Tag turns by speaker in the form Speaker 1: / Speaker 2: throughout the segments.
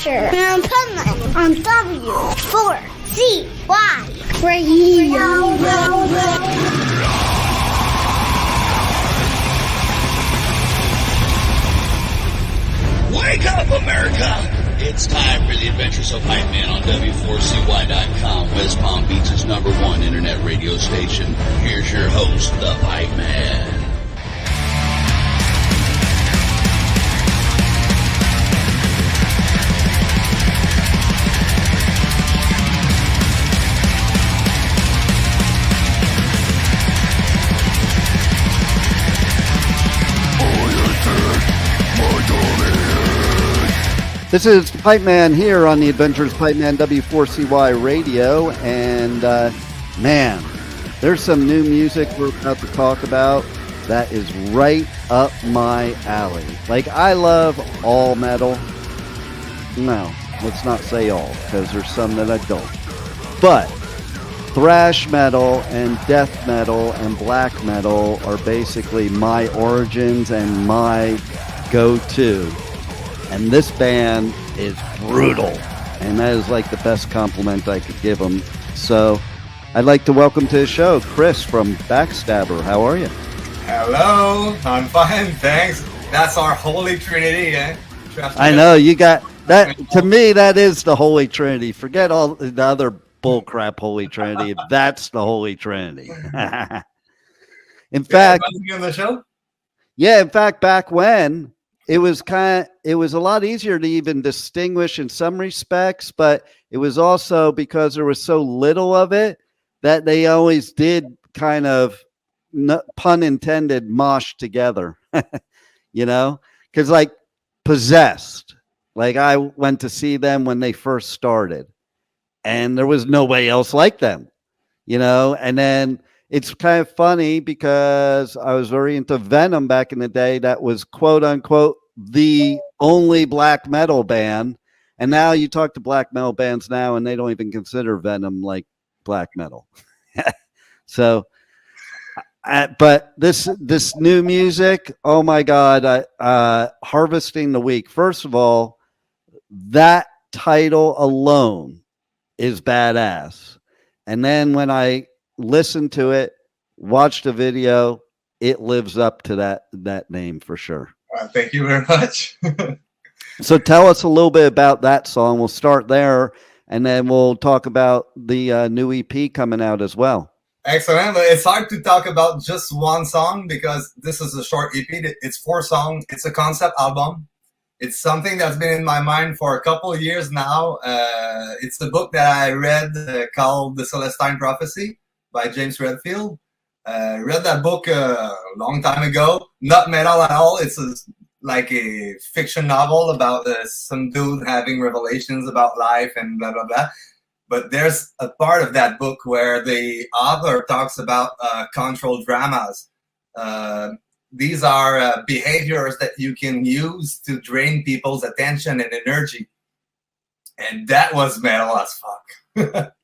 Speaker 1: Chapter. And Pipeman on W4CY Radio.
Speaker 2: Wake up, America! It's time for the adventures of Pipeman on W4CY.com, West Palm Beach's #1 internet radio station. Here's your host, the Pipeman.
Speaker 3: This is Pipeman here on the Adventures Pipeman W4CY Radio, and man, there's some new music we're about to talk about that is right up my alley. Like, I love all metal. No, let's not say all, because there's some that I don't. But thrash metal and death metal and black metal are basically my origins and my go-to. And this band is brutal, and that is like the best compliment I could give them. So I'd like to welcome to the show Chris from Backstabber. How are you?
Speaker 4: Hello, I'm fine, thanks. That's our Holy Trinity, eh?
Speaker 3: I know, you got that. To me, that is the Holy Trinity. Forget all the other bullcrap Holy Trinity. That's the Holy Trinity. In fact,
Speaker 4: on the show?
Speaker 3: Yeah, in fact, back when it was a lot easier to even distinguish in some respects, but it was also because there was so little of it that they always did kind of, pun intended, mosh together, you know, because like Possessed, like I went to see them when they first started and there was nobody else like them, you know, and then it's kind of funny because I was very into Venom back in the day. That was quote unquote the only black metal band. And now you talk to black metal bands now and they don't even consider Venom like black metal. So, but this new music, oh my God, Harvesting the Weak. First of all, that title alone is badass. And then when I listen to it, watch the video, it lives up to that name for sure.
Speaker 4: Thank you very much.
Speaker 3: So tell us a little bit about that song. We'll start there and then we'll talk about the new EP coming out as well.
Speaker 4: Excellent. It's hard to talk about just one song because this is a short EP. It's 4 songs. It's a concept album. It's something that's been in my mind for a couple of years now. It's a book that I read called The Celestine Prophecy by James Redfield. Read that book a long time ago. Not metal at all. It's like a fiction novel about some dude having revelations about life and blah, blah, blah. But there's a part of that book where the author talks about controlled dramas. These are behaviors that you can use to drain people's attention and energy. And that was metal as fuck.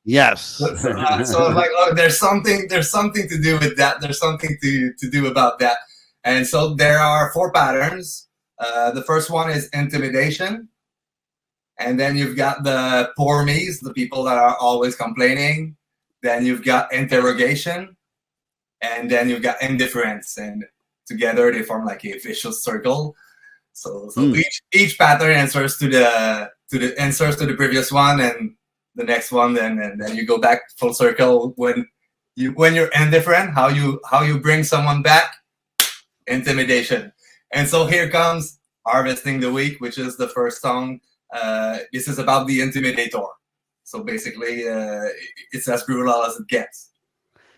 Speaker 3: Yes.
Speaker 4: So like, oh, there's something to do with that. There's something to do about that. And so there are 4 patterns. The first one is intimidation. And then you've got the poor me's, the people that are always complaining. Then you've got interrogation. And then you've got indifference. And together they form like a vicious circle. So each pattern answers to the previous one, and the next one, and then you go back full circle when you're indifferent, how you bring someone back, intimidation. And so here comes Harvesting the Weak, which is the first song. This is about the intimidator. So basically, it's as brutal as it gets.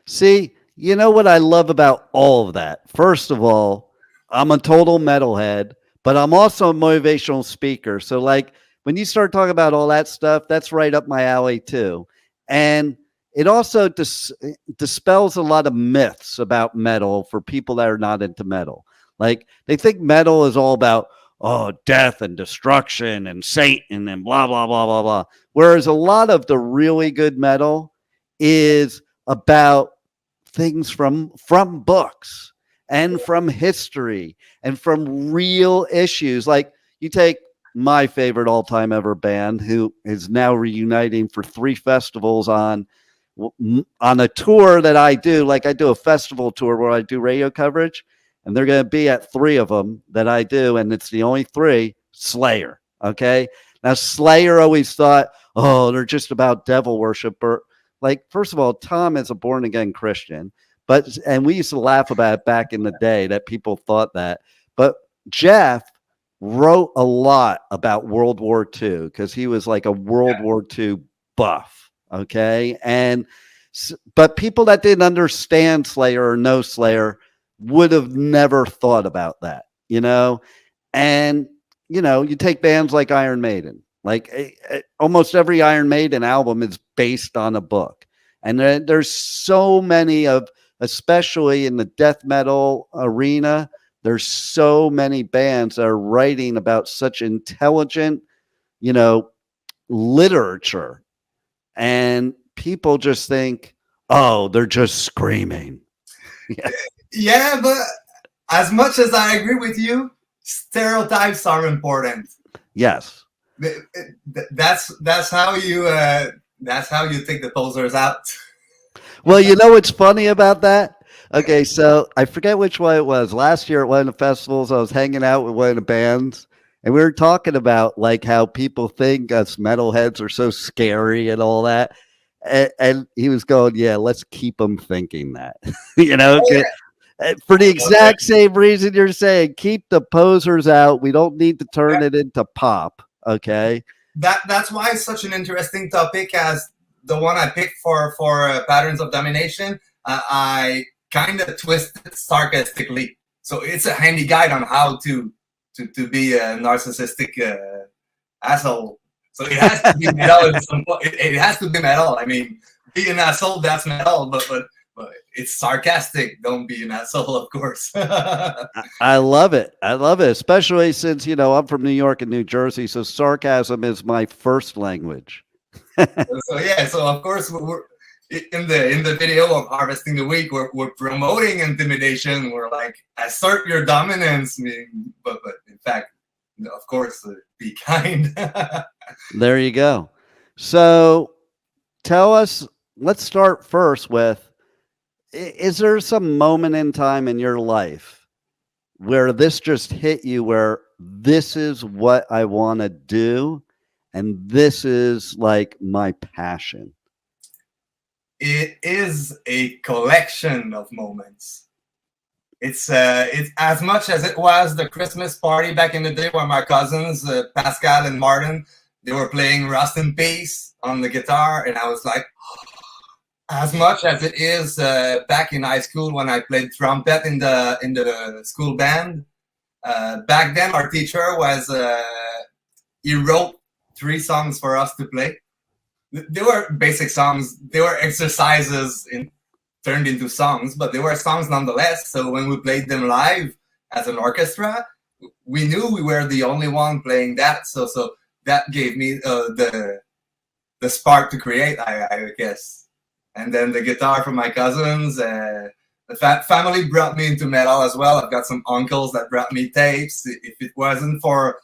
Speaker 3: See, you know what I love about all of that? First of all, I'm a total metalhead, but I'm also a motivational speaker. So like when you start talking about all that stuff, that's right up my alley too. And it also dispels a lot of myths about metal for people that are not into metal. Like they think metal is all about, death and destruction and Satan and blah, blah, blah, blah, blah. Whereas a lot of the really good metal is about things from books and from history and from real issues. Like you take my favorite all-time ever band, who is now reuniting for 3 festivals on a tour that I do. Like, I do a festival tour where I do radio coverage, and they're going to be at 3 of them that I do, and it's the only 3. Slayer. Okay. Now, Slayer always thought, oh, they're just about devil worship. Or, like, first of all, Tom is a born again Christian, and we used to laugh about it back in the day that people thought that. But Jeff wrote a lot about World War II because he was like a World War II buff. Okay. But people that didn't understand Slayer or know Slayer would have never thought about that, and you take bands like Iron Maiden, like almost every Iron Maiden album is based on a book. And there's so many especially in the death metal arena, there's so many bands that are writing about such intelligent, literature. And people just think, oh, they're just screaming.
Speaker 4: Yeah, but as much as I agree with you, stereotypes are important.
Speaker 3: Yes.
Speaker 4: That's how you take the posers out.
Speaker 3: Well, what's funny about that? Okay, so I forget which one it was. Last year at one of the festivals, I was hanging out with one of the bands, and we were talking about like how people think us metalheads are so scary and all that. And he was going, yeah, let's keep them thinking that, for the exact same reason you're saying, keep the posers out. We don't need to turn it into pop. Okay.
Speaker 4: That's why it's such an interesting topic as the one I picked for Patterns of Domination. I kind of twisted sarcastically. So it's a handy guide on how to be a narcissistic asshole. So it has to be metal at some point. It has to be metal. I mean, be an asshole, that's metal, but it's sarcastic. Don't be an asshole, of course.
Speaker 3: I love it. I love it, especially since, I'm from New York and New Jersey, so sarcasm is my first language.
Speaker 4: So of course, we're in the video of Harvesting the Week, we're promoting intimidation. We're like, assert your dominance, but in fact, of course, be kind.
Speaker 3: There you go. So tell us, let's start first with, is there some moment in time in your life where this just hit you, where this is what I want to do, and this is like my passion?
Speaker 4: It is a collection of moments. It's as much as it was the Christmas party back in the day where my cousins, Pascal and Martin, they were playing Rust in Peace on the guitar, and I was like, as much as it is back in high school when I played trumpet in the school band. Back then, our teacher he wrote 3 songs for us to play. They were basic songs. They were exercises turned into songs, but they were songs nonetheless. So when we played them live as an orchestra, we knew we were the only one playing that. So that gave me the spark to create, I guess. And then the guitar from my cousins. The family brought me into metal as well. I've got some uncles that brought me tapes. If it wasn't for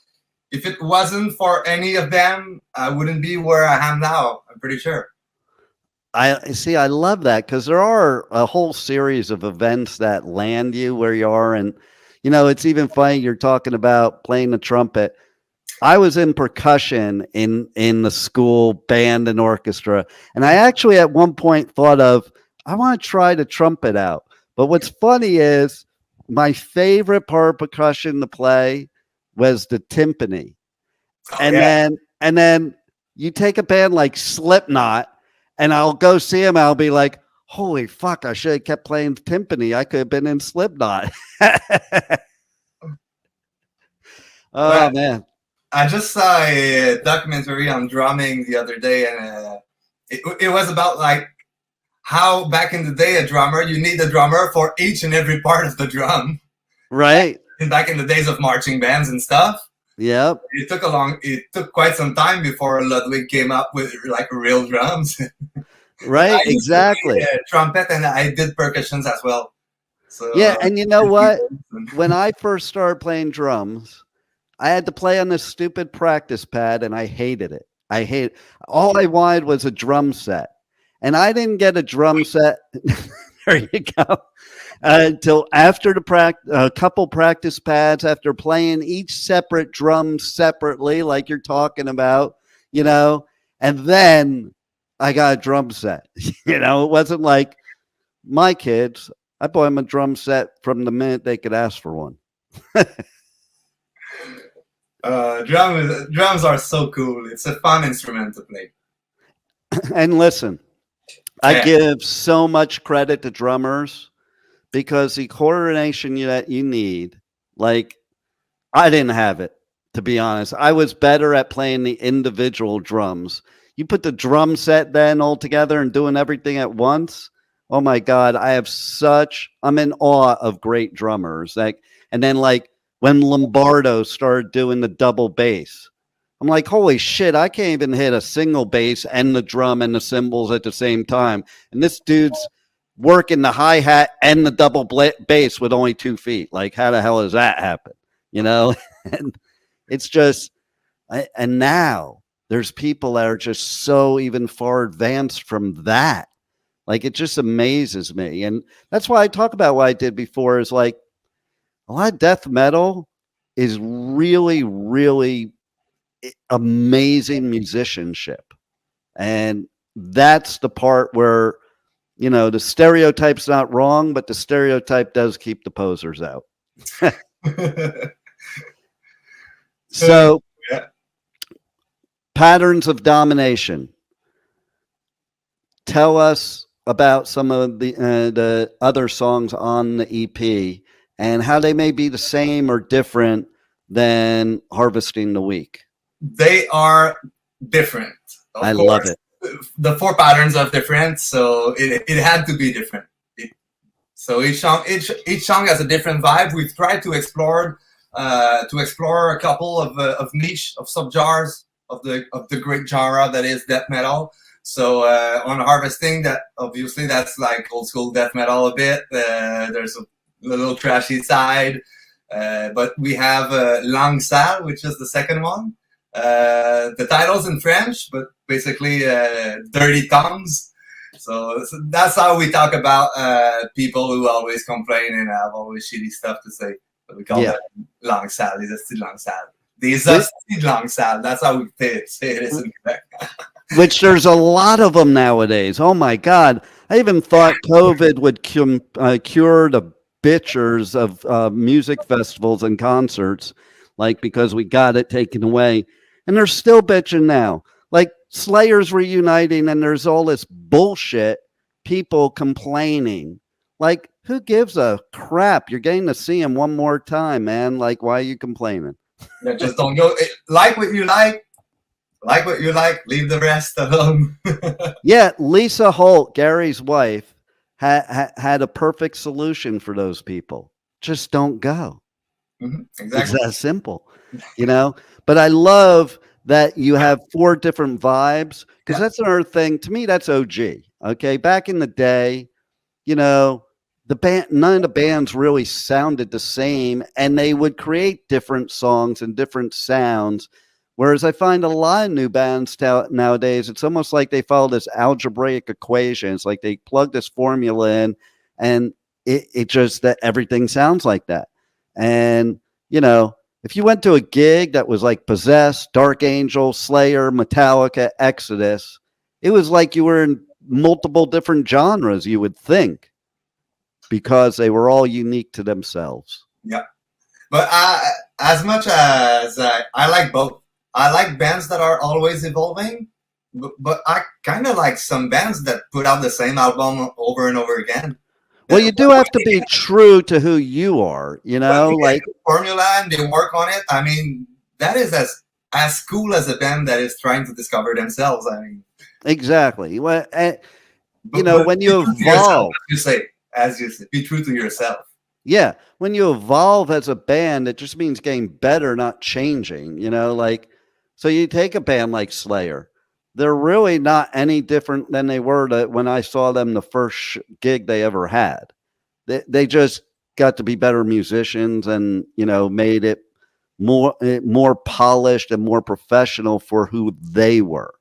Speaker 4: any of them, I wouldn't be where I am now. I'm pretty sure.
Speaker 3: I love that, because there are a whole series of events that land you where you are. And, it's even funny you're talking about playing the trumpet. I was in percussion in the school band and orchestra. And I actually at one point thought I want to try the trumpet out. But what's funny is my favorite part of percussion to play was the timpani. And then you take a band like Slipknot, and I'll go see them. I'll be like, holy fuck, I should have kept playing timpani. I could have been in Slipknot. Man.
Speaker 4: I just saw a documentary on drumming the other day, and it was about like how back in the day a drummer, you need a drummer for each and every part of the drum.
Speaker 3: Right.
Speaker 4: And back in the days of marching bands and stuff.
Speaker 3: Yep.
Speaker 4: It took quite some time before Ludwig came up with like real drums.
Speaker 3: Right, exactly.
Speaker 4: Trumpet, and I did percussions as well. So
Speaker 3: yeah, and you know what? When I first started playing drums, I had to play on this stupid practice pad, and I hated it. All I wanted was a drum set, and I didn't get a drum set. There you go. Until after a couple practice pads, after playing each separate drum separately, like you're talking about, and then I got a drum set. It wasn't like my kids. I bought them a drum set from the minute they could ask for one.
Speaker 4: Drums are so cool. It's a fun instrument to play.
Speaker 3: And listen, I give so much credit to drummers because the coordination that you need, like, I didn't have it, to be honest. I was better at playing the individual drums. You put the drum set then all together and doing everything at once. Oh my God, I'm in awe of great drummers. And then when Lombardo started doing the double bass, I'm like, holy shit, I can't even hit a single bass and the drum and the cymbals at the same time. And this dude's working the hi-hat and the double bass with only 2 feet. Like, how the hell does that happen? And it's just, and now there's people that are just so even far advanced from that. Like, it just amazes me. And that's why I talk about what I did before is like, a lot of death metal is really, really amazing musicianship. And that's the part where, the stereotype's not wrong, but the stereotype does keep the posers out. So, Patterns of Domination. Tell us about some of the other songs on the EP and how they may be the same or different than Harvesting the Weak. They
Speaker 4: are different.
Speaker 3: I love it.
Speaker 4: The 4 patterns are different, so it had to be different. So each song has a different vibe. We've tried to explore a couple of niche, of subgenres of the great genre that is death metal. So on Harvesting, that's like old school death metal a bit. There's a little trashy side, but we have Langue Sale, which is the second one. The title's in French, but basically dirty tongues. So that's how we talk about people who always complain and have always shitty stuff to say. So we call that Langue Sale. Langue Sale. Langue Sale. That's how we say it in Quebec.
Speaker 3: Which there's a lot of them nowadays. Oh my God. I even thought COVID would cure the bitchers of music festivals and concerts, because we got it taken away. And they're still bitching now. Like, Slayer's reuniting and there's all this bullshit, people complaining. Like, who gives a crap? You're getting to see him one more time, man. Like, why are you complaining?
Speaker 4: Yeah, just don't go. Like what you like. Like what you like. Leave the rest alone.
Speaker 3: Yeah, Lisa Holt, Gary's wife, had a perfect solution for those people. Just don't go.
Speaker 4: Mm-hmm, exactly.
Speaker 3: It's that simple, But I love that you have 4 different vibes, because that's another thing. To me, that's OG. Okay, back in the day, the band, none of the bands really sounded the same, and they would create different songs and different sounds. Whereas I find a lot of new bands nowadays, it's almost like they follow this algebraic equation. It's like they plug this formula in, and it just that everything sounds like that. And if you went to a gig that was like Possessed, Dark Angel, Slayer, Metallica, Exodus, it was like you were in multiple different genres, you would think, because they were all unique to themselves.
Speaker 4: Yeah. But as much as I like both, I like bands that are always evolving, but I kind of like some bands that put out the same album over and over again.
Speaker 3: Well, you do have to be true to who you are, like
Speaker 4: formula, and they work on it. I mean, that is as cool as a band that is trying to discover themselves. I mean,
Speaker 3: exactly. Well, when you evolve,
Speaker 4: as you say, be true to yourself.
Speaker 3: Yeah, when you evolve as a band, it just means getting better, not changing. So you take a band like Slayer. They're really not any different than they were when I saw them the first gig they ever had. They just got to be better musicians and, made it more polished and more professional for who they were,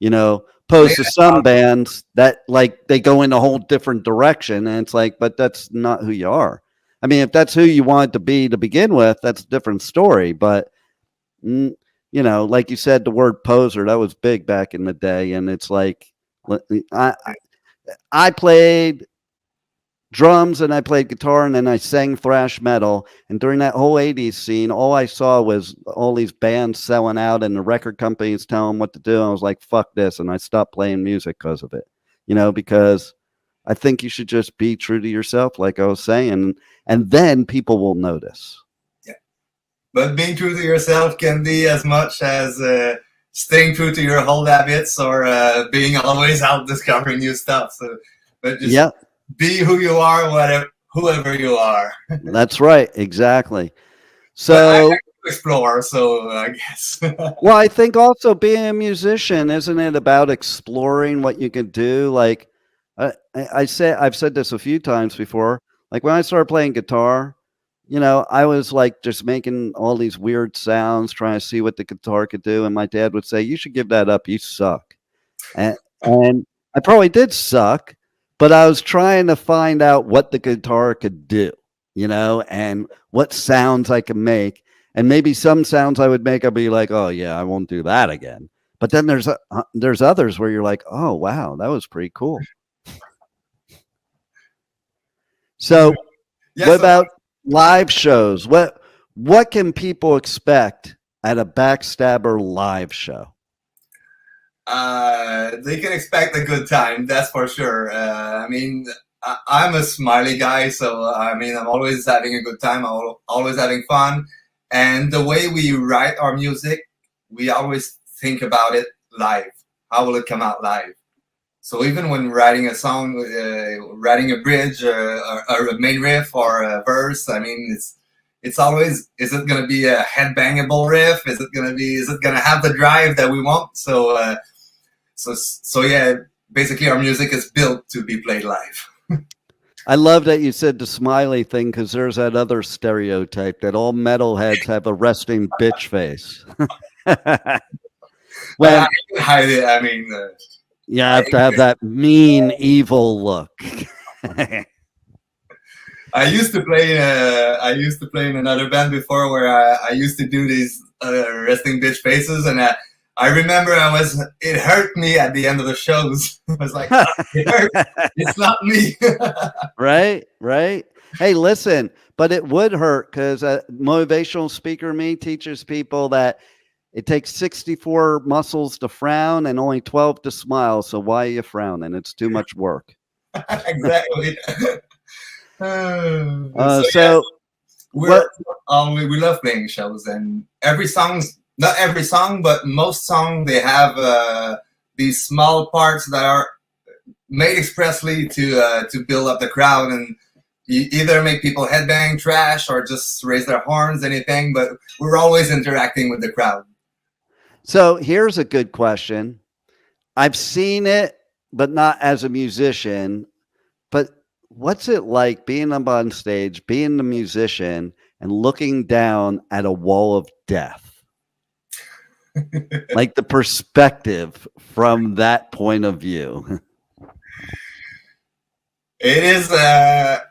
Speaker 3: you know, opposed to some bands that like they go in a whole different direction, and it's like, but that's not who you are. I mean, if that's who you wanted to be to begin with, that's a different story. But you know, like you said, the word poser, that was big back in the day, and it's like I played drums and I played guitar and then I sang thrash metal. And during that whole 80s scene, all I saw was all these bands selling out and the record companies telling them what to do. And I was like, fuck this. And I stopped playing music because of it, you know, because I think you should just be true to yourself, like I was saying, and then people will notice.
Speaker 4: Yeah. But being true to yourself can be as much as staying true to your old habits or being always out discovering new stuff. So, but just be who you are, whoever you are.
Speaker 3: That's right. Exactly. So
Speaker 4: I like to explore. So I guess.
Speaker 3: Well, I think also being a musician, isn't it about exploring what you can do? Like I've said this a few times before. Like when I started playing guitar, you know, I was like just making all these weird sounds, trying to see what the guitar could do. And my dad would say, "You should give that up. You suck." And I probably did suck, but I was trying to find out what the guitar could do, you know, and what sounds I could make. And maybe some sounds I would make, I'd be like, "Oh yeah, I won't do that again." But then there's others where you're like, "Oh wow, that was pretty cool." So, what about live shows? What can people expect at a Backstabber live show?
Speaker 4: They can expect a good time, that's for sure. I mean, I'm a smiley guy, so I mean, I'm always having a good time. I'm always having fun. And the way we write our music, we always think about it live. How will it come out live? So even when writing a song, writing a bridge or a main riff or a verse, I mean, it's always, is it going to be a headbangable riff? Is it going to have the drive that we want? So yeah, basically our music is built to be played live.
Speaker 3: I love that you said the smiley thing, because there's that other stereotype that all metalheads have a resting bitch face.
Speaker 4: Well, I can hide it. I mean,
Speaker 3: you have to have that mean, evil look.
Speaker 4: I used to play in another band before where I used to do these resting bitch faces, and I remember it hurt me at the end of the shows. I was like, it hurt. It's not me.
Speaker 3: Right. Hey, listen, but it would hurt, because a motivational speaker me teaches people that it takes 64 muscles to frown and only 12 to smile. So why are you frowning? It's too much work.
Speaker 4: Exactly.
Speaker 3: So
Speaker 4: we love playing shows, and not every song, but most songs, they have these small parts that are made expressly to build up the crowd, and you either make people headbang, trash, or just raise their horns, anything, but we're always interacting with the crowd.
Speaker 3: So here's a good question. I've seen it, but not as a musician. But what's it like being up on stage, being the musician, and looking down at a wall of death? Like the perspective from that point of view.
Speaker 4: It is, I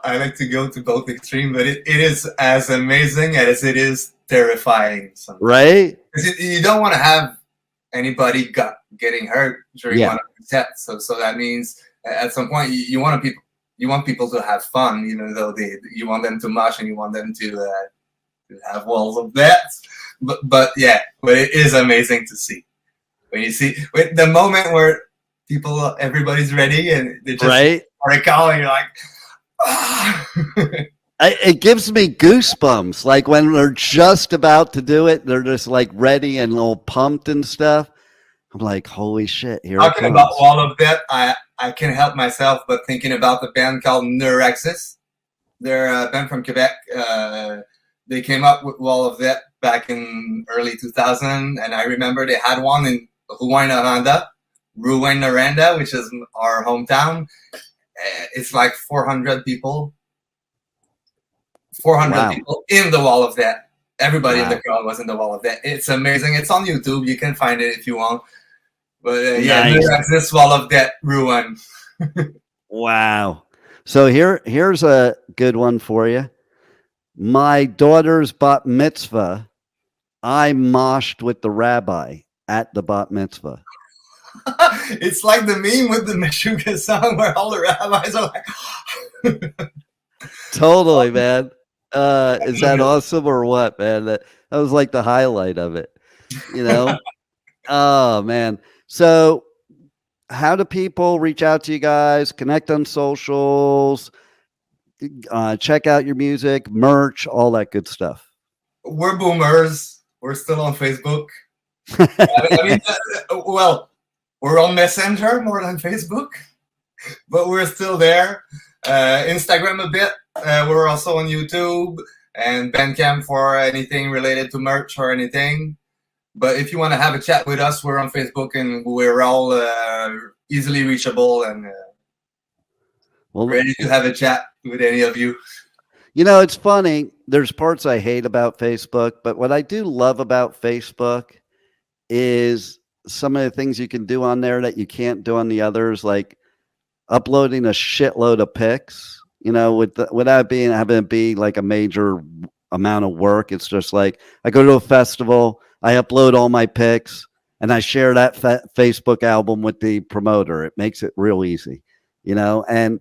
Speaker 4: like to go to both extremes, but it is as amazing as it is terrifying. Sometimes. Right? You don't want to have anybody getting hurt during one of the sets. So that means at some point you want people to have fun, even though you want them to mosh and you want them to have walls of death. But it is amazing to see when you see the moment where everybody's ready and they just are calling. You're like, ah.
Speaker 3: It gives me goosebumps. Like when they're just about to do it, they're just like ready and all pumped and stuff. I'm like, holy shit! Here
Speaker 4: talking about Wall of Death, I can't help myself but thinking about the band called Narcissist. They're a band from Quebec. They came up with Wall of Death back in early 2000, and I remember they had one in Rouyn-Noranda, which is our hometown. It's like 400 people 400
Speaker 3: Wow.
Speaker 4: people in the wall of death. Everybody in
Speaker 3: Wow.
Speaker 4: the crowd was in the wall of death. It's amazing. It's on YouTube. You can find it if you want. But yeah,
Speaker 3: Nice.
Speaker 4: that's this wall of death ruin.
Speaker 3: Wow. So here's a good one for you. My daughter's bat mitzvah, I moshed with the rabbi at the bat mitzvah.
Speaker 4: It's like the meme with the Meshuggah song where all the rabbis are like...
Speaker 3: Totally, man. Is that awesome or what, man? That was like the highlight of it, you know? Oh, man. So how do people reach out to you guys, connect on socials, check out your music, merch, all that good stuff?
Speaker 4: We're boomers. We're still on Facebook. I mean, well, we're on Messenger more than Facebook, but we're still there. Instagram a bit. We're also on YouTube and Bandcamp for anything related to merch or anything. But if you want to have a chat with us, we're on Facebook and we're all easily reachable and ready to have a chat with any of you.
Speaker 3: You know, it's funny. There's parts I hate about Facebook, but what I do love about Facebook is some of the things you can do on there that you can't do on the others, like uploading a shitload of pics, you know, without having it be like a major amount of work. It's just like I go to a festival, I upload all my pics, and I share that Facebook album with the promoter. It makes it real easy, you know. And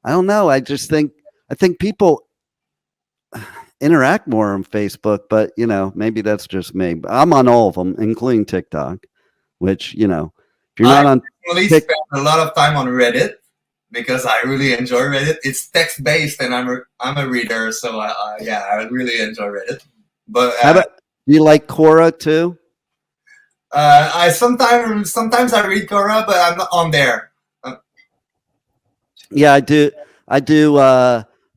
Speaker 3: I don't know. I think people interact more on Facebook, but you know, maybe that's just me. But I'm on all of them, including TikTok, which, you know, if you're not on
Speaker 4: spend a lot of time on Reddit because I really enjoy Reddit. It's text based, and I'm a reader, so I really enjoy Reddit. But
Speaker 3: do you like Quora too?
Speaker 4: I sometimes I read Quora, but I'm not on there.
Speaker 3: Yeah, I do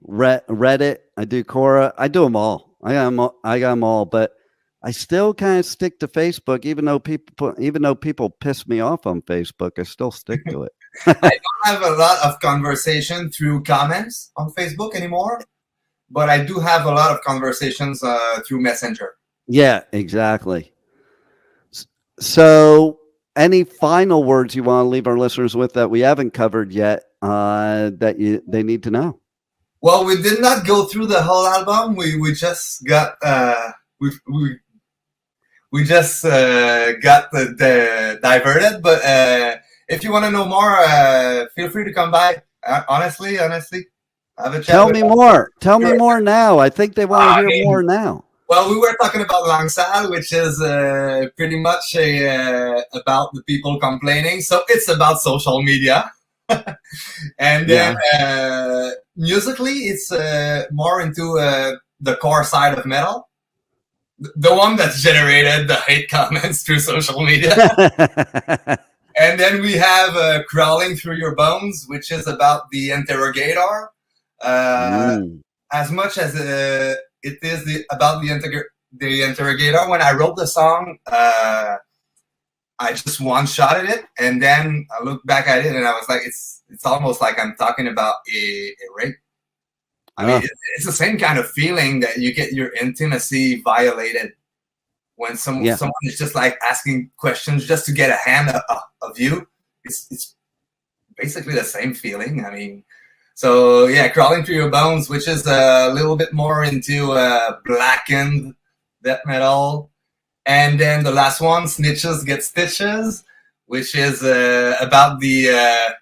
Speaker 3: Reddit. I do Quora. I do them all. I got them all, but I still kind of stick to Facebook, even though people piss me off on Facebook. I still stick to it.
Speaker 4: I don't have a lot of conversation through comments on Facebook anymore, but I do have a lot of conversations through Messenger.
Speaker 3: Yeah, exactly. So, any final words you want to leave our listeners with that we haven't covered yet that they need to know?
Speaker 4: Well, we did not go through the whole album. We just got we just got the diverted. But if you want to know more, feel free to come by. Honestly, have a chat.
Speaker 3: Tell me more. Tell me more now. I think they want to hear more now.
Speaker 4: Well, we were talking about Langsal, which is pretty much about the people complaining. So it's about social media. And then musically, it's more into the core side of metal. The one that's generated the hate comments through social media. And then we have Crawling Through Your Bones, which is about the interrogator. As much as it is about the interrogator, when I wrote the song, I just one-shotted it, and then I looked back at it, and I was like, it's almost like I'm talking about a rape. I mean, it's the same kind of feeling that you get your intimacy violated when someone is just like asking questions just to get a hand of you. It's basically the same feeling. I mean, so yeah, Crawling Through Your Bones, which is a little bit more into blackened death metal. And then the last one, Snitches Get Stitches, which is about the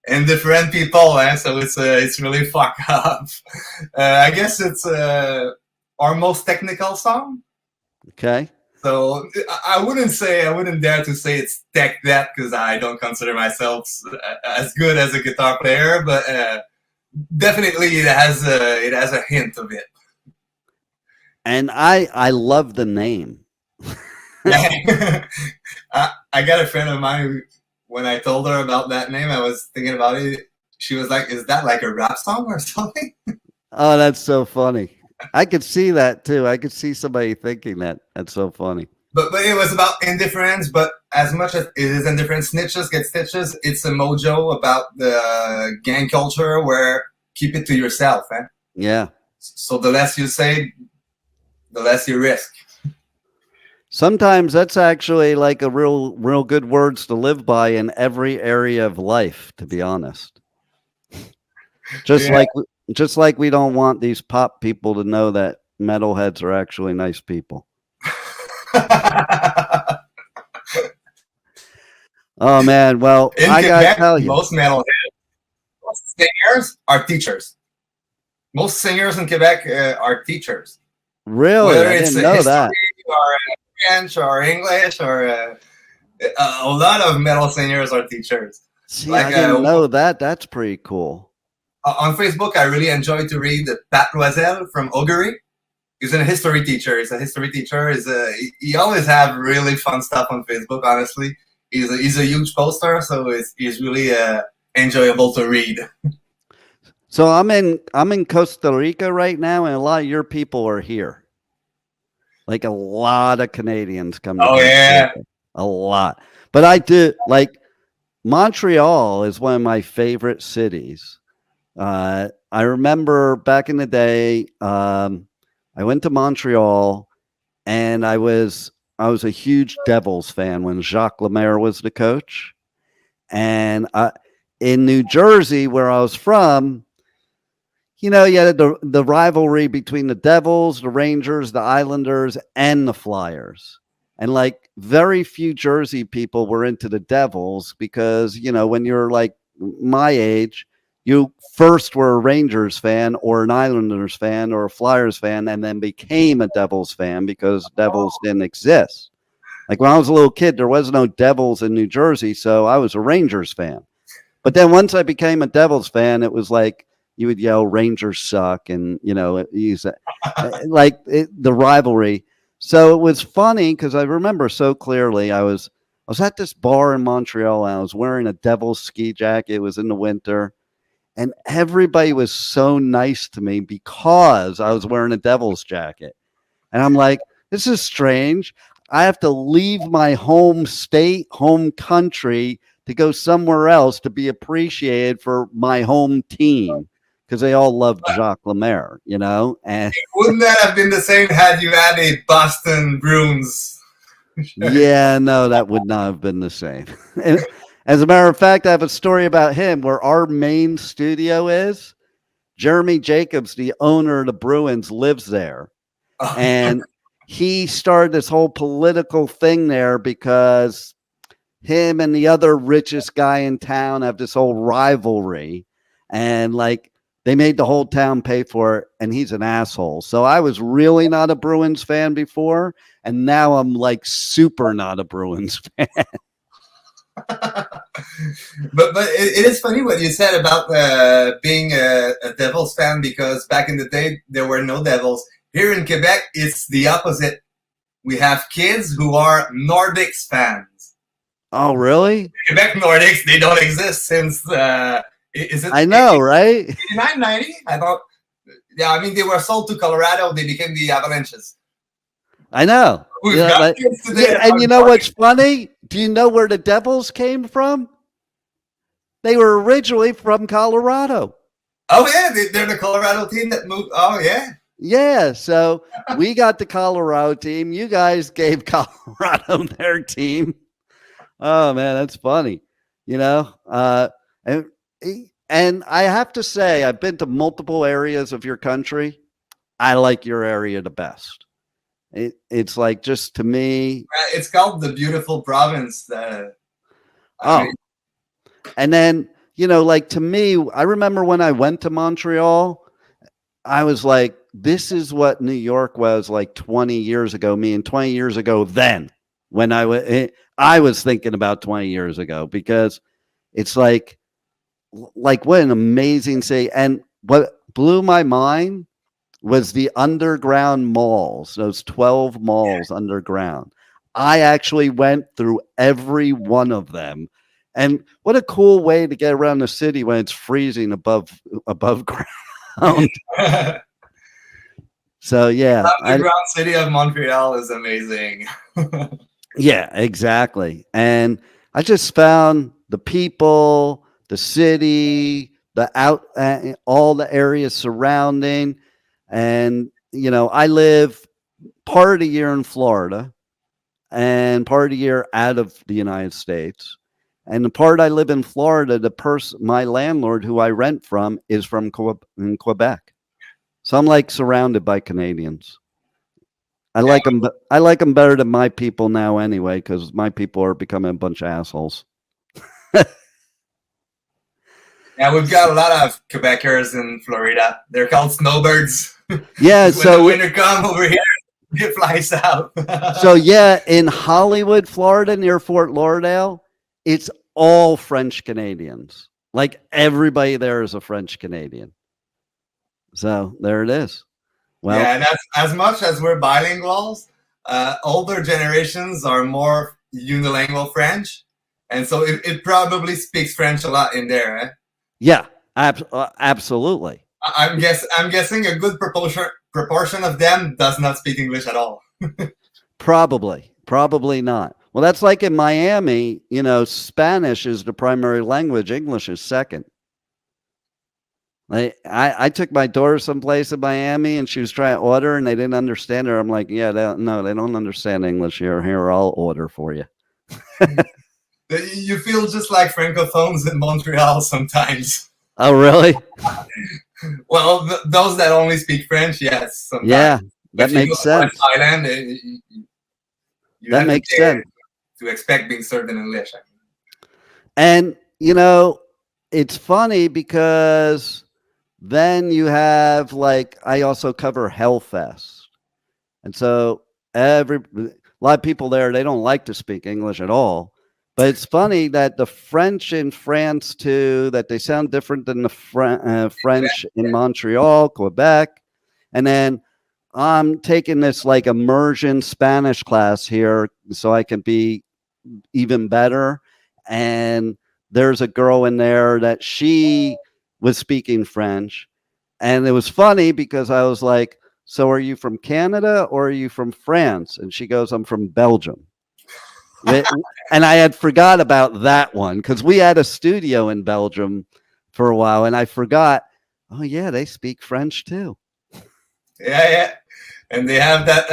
Speaker 4: indifferent people. So it's really fucked up. I guess it's our most technical song.
Speaker 3: Okay.
Speaker 4: So I wouldn't dare to say it's tech death because I don't consider myself as good as a guitar player, but definitely it has a hint of it.
Speaker 3: And I love the name.
Speaker 4: I got a friend of mine who, when I told her about that name, I was thinking about it. She was like, "Is that like a rap song or something?"
Speaker 3: Oh, that's so funny. I could see that too. I could see somebody thinking that. That's so funny.
Speaker 4: But it was about indifference. But as much as it is indifference, Snitches Get Stitches. It's a mojo about the gang culture where keep it to yourself.
Speaker 3: Yeah.
Speaker 4: So the less you say, the less you risk.
Speaker 3: Sometimes that's actually like a real good words to live by in every area of life, to be honest. Just like we don't want these pop people to know that metalheads are actually nice people. Oh man, well,
Speaker 4: In
Speaker 3: I gotta
Speaker 4: Quebec,
Speaker 3: tell you,
Speaker 4: most metalheads, most singers are teachers. Most singers in Quebec are teachers.
Speaker 3: really,
Speaker 4: Whether
Speaker 3: I
Speaker 4: it's
Speaker 3: didn't know
Speaker 4: history
Speaker 3: that.
Speaker 4: or French or English or a lot of metal singers are teachers.
Speaker 3: See,
Speaker 4: Like,
Speaker 3: I didn't know that. That's pretty cool.
Speaker 4: On Facebook, I really enjoy to read Pat Loisel from Augury. He's a history teacher. He always have really fun stuff on Facebook. Honestly, he's a huge poster, so he's really enjoyable to read.
Speaker 3: So I'm in Costa Rica right now, and a lot of your people are here. Like a lot of Canadians come to Costa Rica. A lot. But I do like Montreal is one of my favorite cities. I remember back in the day, I went to Montreal, and I was a huge Devils fan when Jacques Lemaire was the coach. And in New Jersey, where I was from, you had the rivalry between the Devils, the Rangers, the Islanders, and the Flyers. And like very few Jersey people were into the Devils because, when you're like my age, you first were a Rangers fan or an Islanders fan or a Flyers fan and then became a Devils fan because Devils didn't exist. Like when I was a little kid, there was no Devils in New Jersey, so I was a Rangers fan. But then once I became a Devils fan, it was like you would yell Rangers suck and, use it, the rivalry. So it was funny because I remember so clearly I was at this bar in Montreal and I was wearing a Devils ski jacket. It was in the winter. And everybody was so nice to me because I was wearing a Devils jacket. And I'm like, this is strange. I have to leave my home state, home country to go somewhere else to be appreciated for my home team because they all loved Jacques Lemaire, And
Speaker 4: wouldn't that have been the same had you had a Boston Bruins?
Speaker 3: Yeah, no, that would not have been the same. As a matter of fact, I have a story about him where our main studio is. Jeremy Jacobs, the owner of the Bruins, lives there. And he started this whole political thing there because him and the other richest guy in town have this whole rivalry. And they made the whole town pay for it. And he's an asshole. So I was really not a Bruins fan before. And now I'm super not a Bruins fan.
Speaker 4: but it is funny what you said about being a Devils fan because back in the day there were no Devils. Here in Quebec, it's the opposite. We have kids who are Nordics fans.
Speaker 3: Oh, really?
Speaker 4: Quebec Nordics, they don't exist since is it?
Speaker 3: I know, right?
Speaker 4: 89, 90? I thought. Yeah, I mean they were sold to Colorado. They became the Avalanches.
Speaker 3: I know. And you know what's funny? Do you know where the Devils came from? They were originally from Colorado.
Speaker 4: Oh, yeah. They're the Colorado team that moved. Oh, yeah.
Speaker 3: Yeah. So we got the Colorado team. You guys gave Colorado their team. Oh, man, that's funny. And I have to say, I've been to multiple areas of your country. I like your area the best. It's just to me.
Speaker 4: It's called the beautiful province.
Speaker 3: And then, to me, I remember when I went to Montreal, I was like, this is what New York was like 20 years ago. Me and 20 years ago then when I was thinking about 20 years ago because it's like what an amazing city. And what blew my mind was the underground malls, those 12 malls underground. I actually went through every one of them. And what a cool way to get around the city when it's freezing above ground. So, yeah.
Speaker 4: The underground city of Montreal is amazing.
Speaker 3: Yeah, exactly. And I just found the people, the city, all the areas surrounding. And, I live part of the year in Florida and part of the year out of the United States. And the part I live in Florida, my landlord who I rent from is from Quebec. So I'm like surrounded by Canadians. I like them. I like them better than my people now anyway, because my people are becoming a bunch of assholes.
Speaker 4: Yeah, we've got a lot of Quebecers in Florida. They're called snowbirds.
Speaker 3: Yeah,
Speaker 4: when
Speaker 3: so
Speaker 4: the winter come over here, it flies out.
Speaker 3: So yeah, in Hollywood, Florida, near Fort Lauderdale, it's all French Canadians. Like everybody there is a French Canadian. So there it is. Well,
Speaker 4: yeah, and that's as much as we're bilinguals. Older generations are more unilingual French, and so it probably speaks French a lot in there. Eh?
Speaker 3: Yeah, absolutely.
Speaker 4: I'm guessing a good proportion of them does not speak English at all.
Speaker 3: Probably not. Well, that's like in Miami. Spanish is the primary language. English is second. I took my daughter someplace in Miami, and she was trying to order, and they didn't understand her. I'm like, yeah, no, they don't understand English here. Here, I'll order for you.
Speaker 4: You feel just like francophones in Montreal sometimes.
Speaker 3: Oh, really?
Speaker 4: Well, those that only speak French, yes. Sometimes.
Speaker 3: Yeah, that makes sense.
Speaker 4: Island,
Speaker 3: that makes sense.
Speaker 4: To expect being served in English.
Speaker 3: And, it's funny because then you have, like, I also cover Hellfest. And so a lot of people there, they don't like to speak English at all. But it's funny that the French in France, too, that they sound different than the French in Montreal, Quebec. And then I'm taking this like immersion Spanish class here so I can be even better. And there's a girl in there that she was speaking French. And it was funny because I was like, so are you from Canada or are you from France? And she goes, I'm from Belgium. And I had forgot about that one because we had a studio in Belgium for a while, and I forgot. Oh yeah, they speak French too.
Speaker 4: Yeah, and they have that.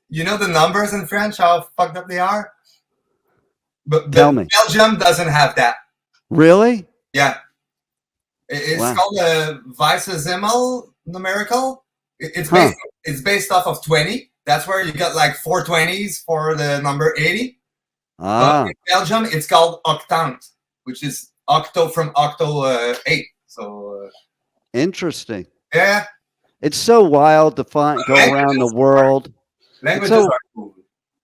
Speaker 4: The numbers in French, how fucked up they are. But
Speaker 3: Tell me.
Speaker 4: Belgium doesn't have that.
Speaker 3: Really?
Speaker 4: Yeah, it's called a vicesimal numerical. It's based off of 20. That's where you got like 4 20s for the number 80. But in Belgium, it's called octant, which is octo from octo 8. So
Speaker 3: interesting.
Speaker 4: Yeah,
Speaker 3: it's so wild to go around the world.
Speaker 4: Languages are cool.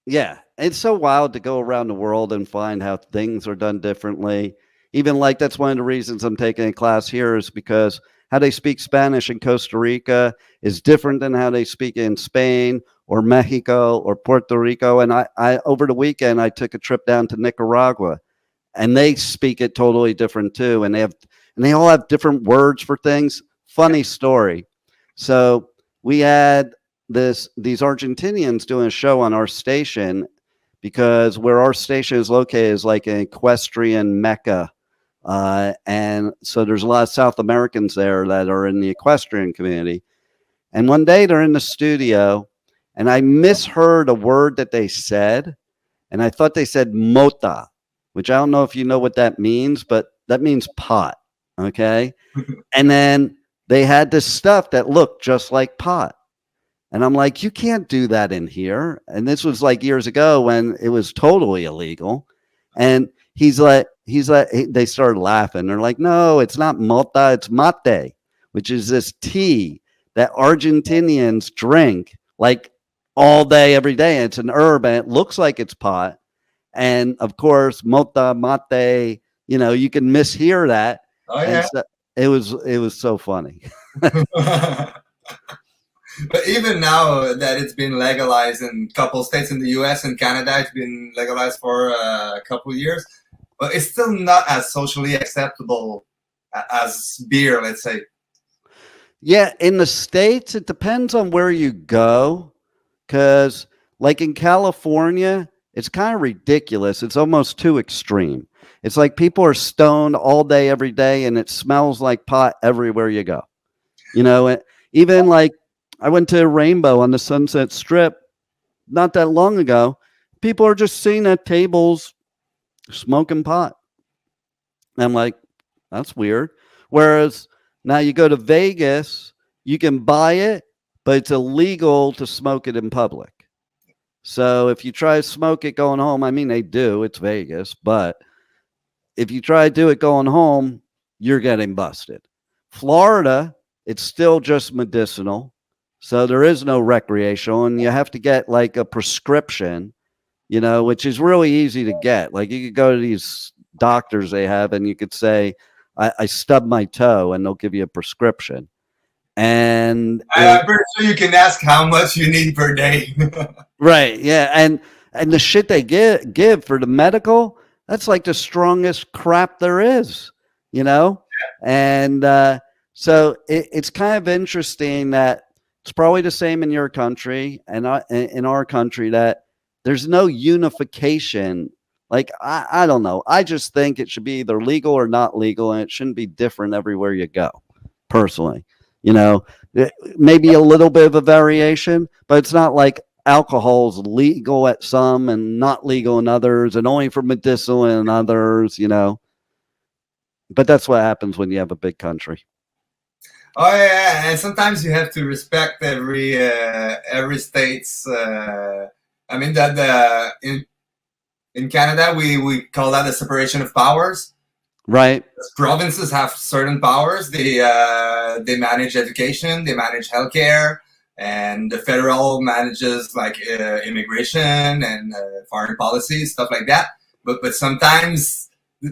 Speaker 3: Yeah, it's so wild to go around the world and find how things are done differently. Even like that's one of the reasons I'm taking a class here is because how they speak Spanish in Costa Rica is different than how they speak in Spain or Mexico or Puerto Rico. And I over the weekend, I took a trip down to Nicaragua, and they speak it totally different too. And they all have different words for things. Funny story. So we had these Argentinians doing a show on our station because where our station is located is like an equestrian mecca. And so there's a lot of South Americans there that are in the equestrian community. And one day they're in the studio, and I misheard a word that they said, and I thought they said mota, which I don't know if you know what that means, but that means pot, okay? And then they had this stuff that looked just like pot. And I'm like, you can't do that in here. And this was like years ago when it was totally illegal. And they started laughing. They're like, no, it's not mota, it's mate, which is this tea that Argentinians drink like all day, every day. And it's an herb, and it looks like it's pot. And of course, mota, mate, you can mishear that.
Speaker 4: Oh yeah.
Speaker 3: So it was so funny.
Speaker 4: But even now that it's been legalized in a couple of states in the US and Canada, it's been legalized for a couple of years, but it's still not as socially acceptable as beer, let's say.
Speaker 3: Yeah, in the States, it depends on where you go, because like in California, it's kind of ridiculous. It's almost too extreme. It's like people are stoned all day, every day, and it smells like pot everywhere you go. Even like I went to Rainbow on the Sunset Strip not that long ago. People are just sitting at tables smoking pot. I'm like, that's weird. Whereas now you go to Vegas, you can buy it, but it's illegal to smoke it in public. So if you try to smoke it going home, I mean, they do, it's Vegas, but if you try to do it going home, you're getting busted. Florida, it's still just medicinal. So there is no recreational, and you have to get like a prescription, you know, which is really easy to get. Like you could go to these doctors they have, and you could say, I stubbed my toe, and they'll give you a prescription. And
Speaker 4: I'm pretty sure you can ask how much you need per day.
Speaker 3: right, yeah, and the shit they give for the medical, that's like the strongest crap there is, you know. And so it's kind of interesting that it's probably the same in your country and in our country, that there's no unification. Like, I don't know. I just think it should be either legal or not legal, and it shouldn't be different everywhere you go, personally. You know, maybe a little bit of a variation, but it's not like alcohol is legal at some and not legal in others, and only for medicinal in others, you know. But that's what happens when you have a big country.
Speaker 4: Oh yeah, and sometimes you have to respect every state's. I mean that in Canada we call that a separation of powers.
Speaker 3: Right.
Speaker 4: Provinces have certain powers. They manage education, they manage healthcare, and the federal manages like immigration and foreign policy, stuff like that. But sometimes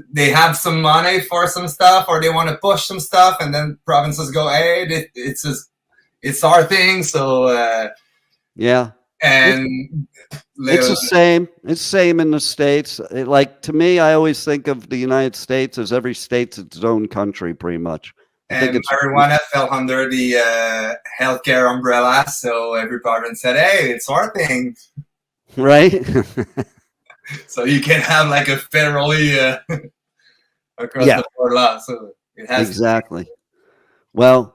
Speaker 4: they have some money for some stuff, or they want to push some stuff, and then provinces go, "Hey, it's our thing." So
Speaker 3: yeah,
Speaker 4: and
Speaker 3: it's the same. It's the same in the States. Like, to me, I always think of the United States as every state's its own country, pretty much.
Speaker 4: And marijuana fell under the healthcare umbrella, so every province said, "Hey, it's our thing."
Speaker 3: Right.
Speaker 4: So you can have like a federally across the board law. So it has
Speaker 3: exactly. Well,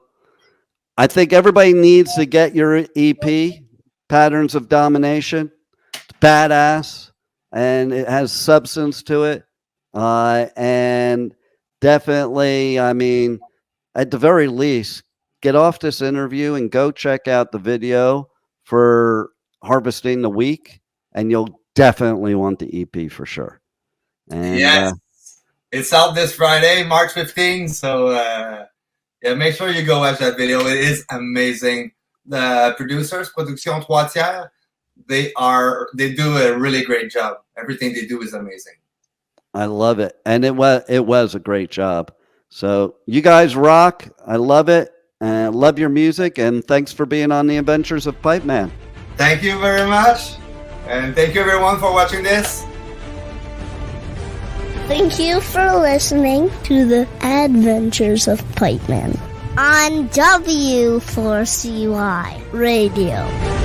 Speaker 3: I think everybody needs to get your EP, Patterns of Domination. It's badass, and it has substance to it. And definitely, I mean, at the very least, get off this interview and go check out the video for Harvesting the Week, and you'll definitely want the EP for sure. And
Speaker 4: yes, it's out this Friday, March 15th. So yeah, make sure you go watch that video. It is amazing. The producers, Production Trois Tiers, they do a really great job. Everything they do is amazing.
Speaker 3: I love it, and it was a great job. So you guys rock. I love it, and love your music. And thanks for being on the Adventures of Pipeman.
Speaker 4: Thank you very much. And thank you everyone for watching this.
Speaker 1: Thank you for listening to the Adventures of Pipeman on W4CY Radio.